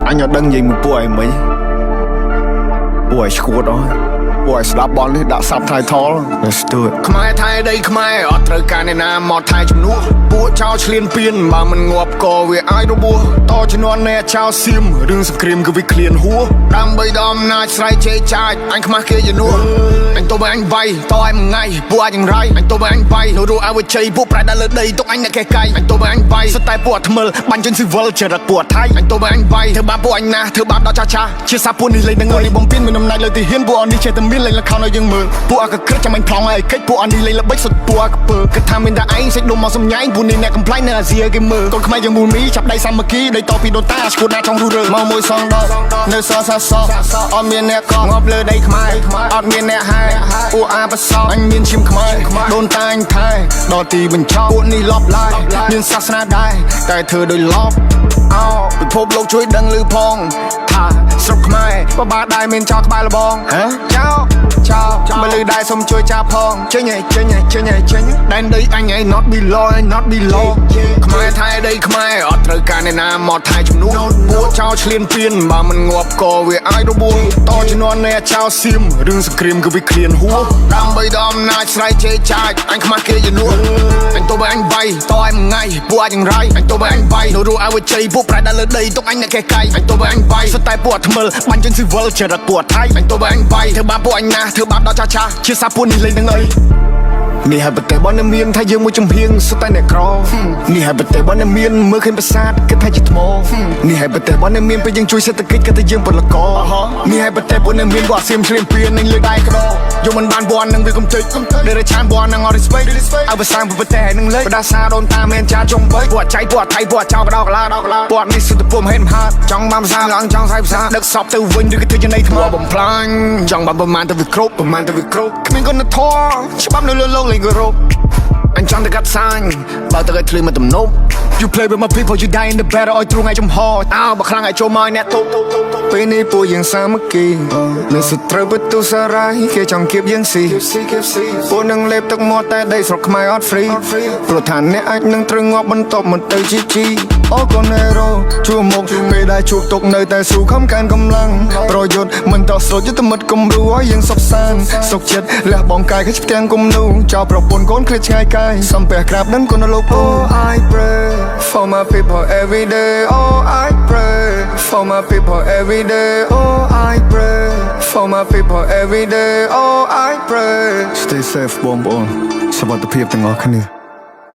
anh ở đằng gì một buổi mấy buổi squat đó buổi slap ball đi đã sắp thay thó let's do it ខ្មែរថៃដីខ្មែរអត់ត្រូវការអ្នកណាមកថៃជំនួសពួកចោលឆ្លៀនពៀនបើមិនងាប់ក៏វាអាចរបួសតជំនាន់អ្នកចោលសៀមរឿងសង្គ្រាមគឺវាឃ្លានហួរដើម្បីដល់អំណាចស្រ័យជេរចាចអញខ្មាស់គេជំនួសអញទៅបើអញវាយតឲ្យមួយថ្ងៃពួកអាចយ៉ាងไรអញទៅបើអញវាយនៅរੂអវជ័យពួកប្រែដល់លើដីទុកអញអ្នកកេះកាយអញទៅបើអញវាយសុទ្ធតែពួកថ្មិលបាញ់ជនស៊ីវិលចរិតពួកថៃអញទៅបើអញវាយធ្វើបាបពួកអញណាធ្វើបាបដល់ចាចាជាសាពួកនេះលេងនឹងនេះបំពេញមានអំណាចលើទីហ៊ានពួកអននេះចេះតែមានលេងលខោនៅយើងមើលពួកអកក្រឹកចាំអញប្លង់ឲ្យកិច្ចពួកអននេះលេងល្បិចសុទ្ធពួកអកពើគិតថាមានតែឯងសេចដុំមកសំញ៉ៃពួកនេះអ្នកកំ ប្លែងនៅអាស៊ីគេមើលកូនខ្មែរយើងមូលមីចាប់ដៃសាមគ្គីដៃតពីដូនតាស្គូតណាចង់រស់រើមកមួយសងដកនៅសសសអត់មានអ្នកកងប់លើដីខ្មែរអត់មានអ្នកហែពួកអាបសអញមានឈាមខ្មែរដូនតាអញថែដល់ទីបញ្ចប់ពួកនេះលប់ឡាយមានសាសនាដែរតែធ្វើដោយលប់អោពិភពលោកជួយដឹងឮផងថាស្រុកខ្មែរបបាដែរមានចោលក្បាលលបងចោបើលឺដែរសុំជួយចាប់ផងចេញដែនដីអញឯង not below ខ្មែរថៃដីខ្មែរអត់ត្រូវការអ្នកណាមកថៃជំនួសពួកចោលឆ្លៀនពៀនបើមិនងាប់ក៏វាអាចរបួសតជំនាន់អ្នកចោលសៀមរឿងសង្គ្រាមគឺវាឃ្លានហួរដើម្បីដល់អំណាចស្រ័យជេរចាចអញខ្មាស់គេជំនួសអញទៅបើអញវាយតឲ្យមួយថ្ងៃពួកអាចយ៉ាងไรអញទៅបើអញវាយនៅរੂអវជ័យពួកប្រែដល់លើដីទុកអញអ្នកកេះកាយអញទៅបើអញវាយសុទ្ធតែពួកថ្មិលបាញ់ជនស៊ីវិលចរិតពួកថៃអញទៅបើអញវាយធ្វើបាបពួកអញណាធ្វើបាបដល់ចាចាជាសាពួកនេះលេងនឹងអីនេះហើយប្រទេសបងមានថាយើងមួយចំហៀងសុទ្ធតែអ្នកក្រនេះហើយប្រទេសបងមានមើលឃើញប្រាសាទគិតថាជាថ្មនេះហើយប្រទេសបងមានពេលយើងជួយសេដ្ឋកិច្ចគិតថាយើងពលករនេះហើយប្រទេសបងមានពួកអាសៀមឆ្លៀនពៀននឹងលើដៃក្ដោយកមិនបានបងនឹងវាកំតិចដែលរឆានបងនឹងអត់ respect ឲ្យភាសាប្រទេសនឹងលេខបដាសាដូនតាមានចាចំបីពួកចៃពួកថៃពួកចៅបដោកឡាពួកនេះសុទ្ធតែពុំហេតុមហាចង់បានភាសាឡើងចង់សាយភាសាដឹកសពទៅវិញឬក៏ធ្វើជានៃថ្មបំផ្លាញចង់បានប្រមាណទៅវាគ្រប់គ្មានគុណធម៌ច្បាប់នៅលើលោកលេងគោរពអញចង់ទៅកាត់សាញបើទៅឲ្យធ្លឺមកទំនប់ You play with my people you die in the battle ឲ្យទ្រូងឲ្យចំហអោបើខ្លាំងឲ្យចូលមកអ្នកទុកពេលនេះពួកយើងសាមគ្គីនៅសត្រូវបន្ទូសារាយគេចង់គៀបយើងស៊ីពួកនឹងលេបទឹកមាត់តែដីស្រុកខ្មែរអត់ free ព្រោះថាអ្នកអាចនឹងត្រូវងាប់បន្ទាប់មកទៅជីអូកូណេរ៉ូជួមកពេលដែលជួបទុកនៅតែស៊ូខំកានកម្លាំងប្រយុទ្ធមិនតស្រូតយុទ្ធមិត្តគំរូឲ្យយើងសុខសាន្តសុខចិត្តលះបងកាយគេផ្ទាំងគំនូចោលប្រពន្ធកូនឃ្លាតឆ្ងាយកាយសំពះក្រាបនឹងគុណលោក Oh I pray for my people every day Oh I pray for my people every day Oh I pray for my people every day Oh I pray Stay safe បងប្អូនសុខភាពទាំងអស់គ្នា